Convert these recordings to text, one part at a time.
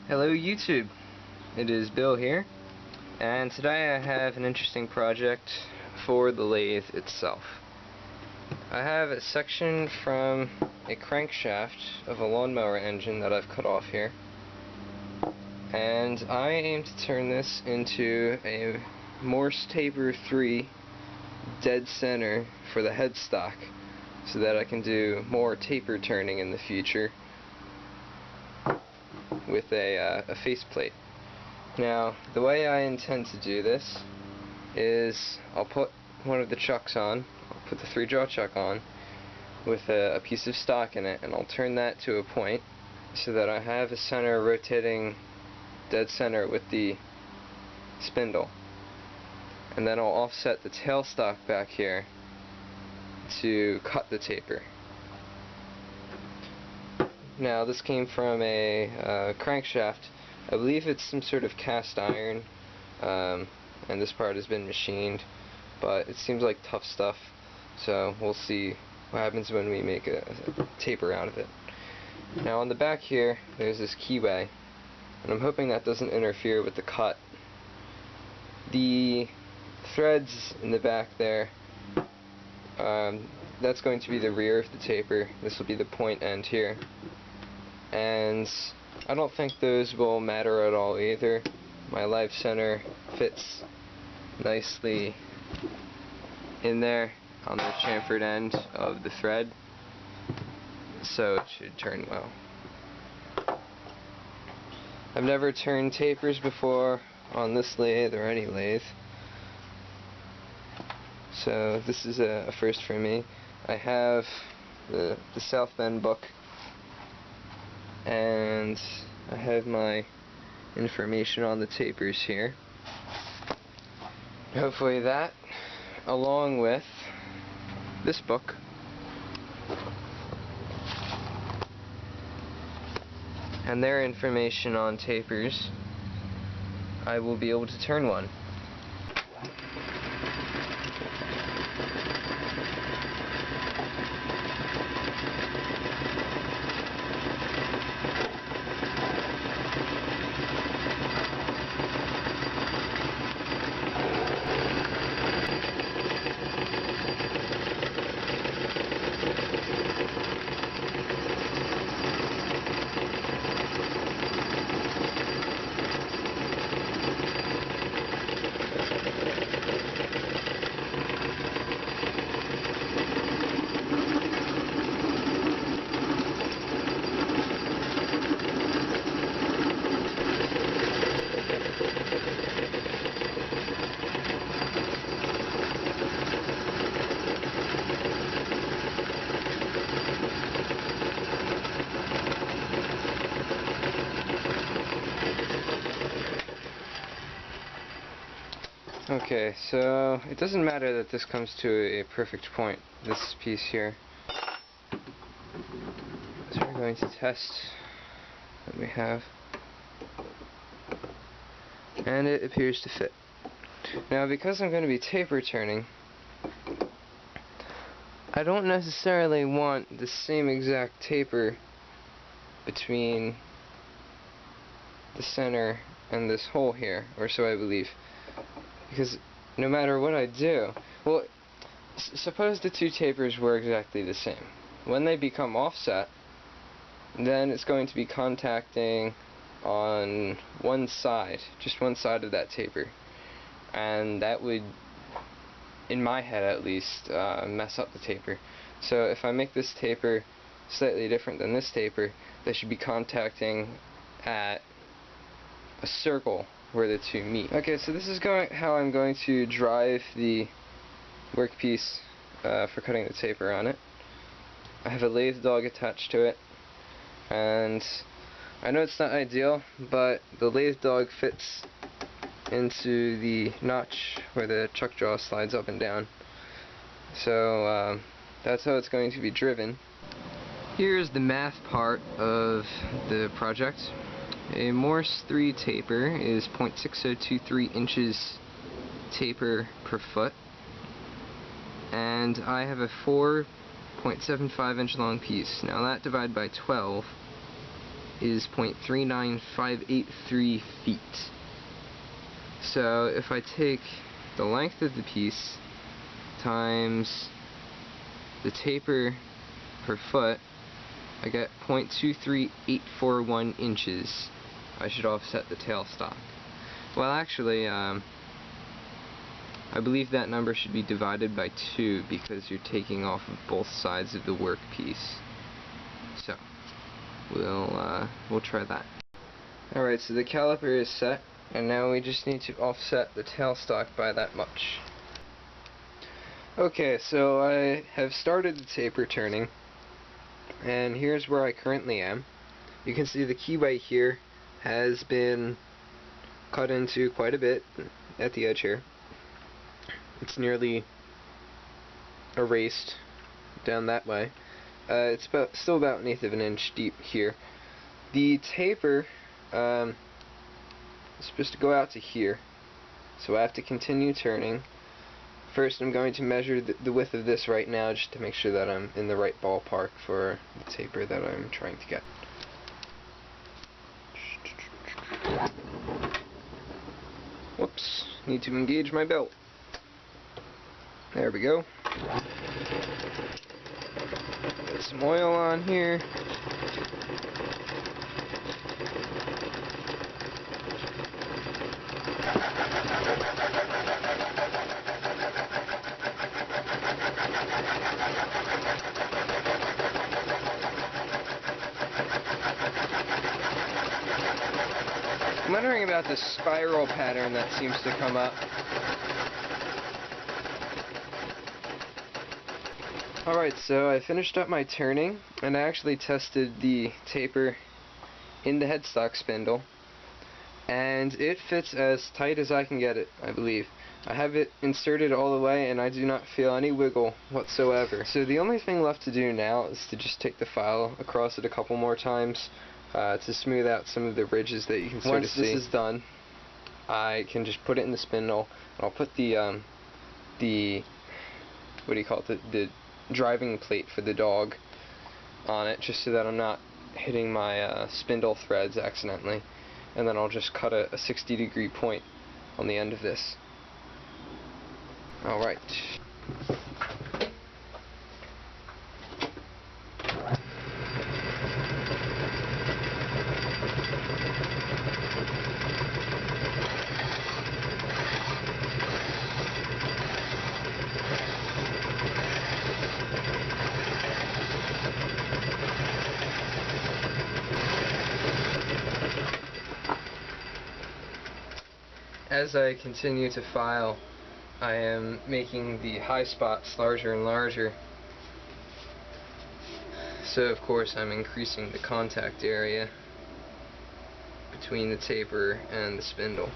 Hello YouTube, it is Bill here, and today I have an interesting project for the lathe itself. I have a section from a crankshaft of a lawnmower engine that I've cut off here, and I aim to turn this into a Morse Taper 3 dead center for the headstock so that I can do more taper turning in the future with a faceplate. Now, the way I intend to do this is I'll put one of the chucks on, I'll put the 3-jaw chuck on with a piece of stock in it, and I'll turn that to a point so that I have a center rotating dead center with the spindle. And then I'll offset the tailstock back here to cut the taper. Now, this came from a crankshaft. I believe it's some sort of cast iron, and this part has been machined, but it seems like tough stuff, so we'll see what happens when we make a taper out of it. Now, on the back here, there's this keyway, and I'm hoping that doesn't interfere with the cut. The threads in the back there, that's going to be the rear of the taper. This will be the point end here. And I don't think those will matter at all either. My live center fits nicely in there on the chamfered end of the thread, so it should turn well. I've never turned tapers before on this lathe or any lathe, so this is a first for me. I have the South Bend book, and I have my information on the tapers here. Hopefully that, along with this book, and their information on tapers, I will be able to turn one. Okay, so it doesn't matter that this comes to a perfect point, this piece here. So we're going to test what we have, and it appears to fit. Now, because I'm going to be taper turning, I don't necessarily want the same exact taper between the center and this hole here, or so I believe. Because no matter what I do, well, suppose the two tapers were exactly the same. When they become offset, then it's going to be contacting on one side, just one side of that taper. And that would, in my head at least, mess up the taper. So if I make this taper slightly different than this taper, they should be contacting at a circle where the two meet. Okay, so this is how I'm going to drive the workpiece for cutting the taper on it. I have a lathe dog attached to it, and I know it's not ideal, but the lathe dog fits into the notch where the chuck jaw slides up and down. So that's how it's going to be driven. Here's the math part of the project. A Morse 3 taper is 0.6023 inches taper per foot, and I have a 4.75 inch long piece. Now that divided by 12 is 0.39583 feet. So if I take the length of the piece times the taper per foot, I get 0.23841 inches. I should offset the tailstock. Well, actually, I believe that number should be divided by 2 because you're taking off of both sides of the workpiece. So we'll try that. Alright, so the caliper is set, and now we just need to offset the tailstock by that much. Okay, so I have started the taper turning, and here's where I currently am. You can see the key right here has been cut into quite a bit at the edge here. It's nearly erased down that way. It's still about 1/8 of an inch deep here. The taper is supposed to go out to here, so I have to continue turning. First, I'm going to measure the width of this right now just to make sure that I'm in the right ballpark for the taper that I'm trying to get. Whoops, need to engage my belt. There we go. Put some oil on here. I'm wondering about the spiral pattern that seems to come up. Alright, so I finished up my turning, and I actually tested the taper in the headstock spindle, and it fits as tight as I can get it, I believe. I have it inserted all the way, and I do not feel any wiggle whatsoever. So the only thing left to do now is to just take the file across it a couple more times to smooth out some of the ridges that you can sort of see. Once this is done, I can just put it in the spindle, and I'll put the what do you call it, the driving plate for the dog on it, just so that I'm not hitting my spindle threads accidentally, and then I'll just cut a 60-degree point on the end of this. Alright. As I continue to file, I am making the high spots larger and larger. So of course I'm increasing the contact area between the taper and the spindle.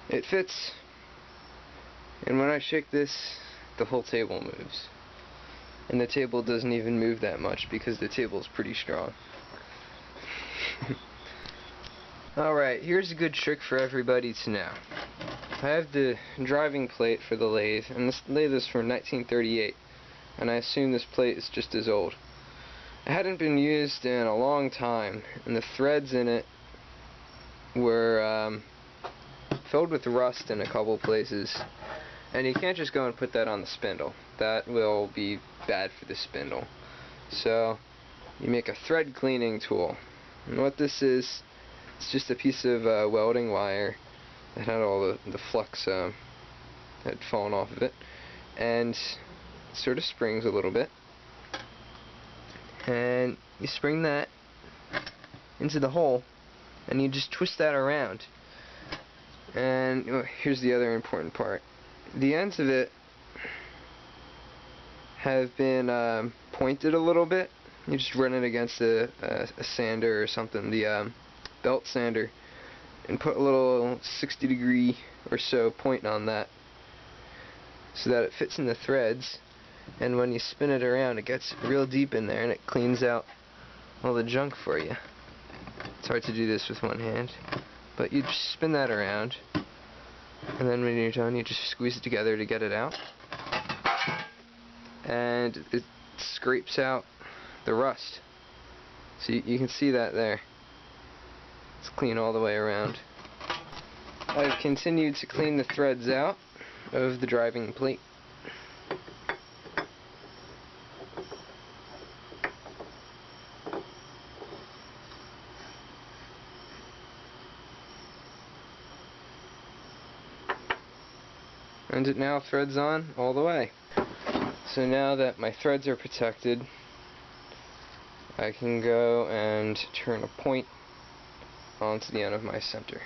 It fits, and when I shake this, the whole table moves. And the table doesn't even move that much because the table is pretty strong. Alright, here's a good trick for everybody to know. I have the driving plate for the lathe, and this lathe is from 1938, and I assume this plate is just as old. It hadn't been used in a long time, and the threads in it were filled with rust in a couple places, and you can't just go and put that on the spindle. That will be bad for the spindle. So you make a thread cleaning tool, and what this is, it's just a piece of welding wire that had all the flux had fallen off of it, and it sort of springs a little bit, and you spring that into the hole, and you just twist that around. And here's the other important part: the ends of it have been pointed a little bit. You just run it against a sander or something, the belt sander, and put a little 60-degree or so point on that, so that it fits in the threads, and when you spin it around it gets real deep in there and it cleans out all the junk for you. It's hard to do this with one hand, but you just spin that around, and then when you're done you just squeeze it together to get it out, and it scrapes out the rust. So you can see that there. It's clean all the way around. I've continued to clean the threads out of the driving plate. And it now threads on all the way. So now that my threads are protected, I can go and turn a point onto the end of my center.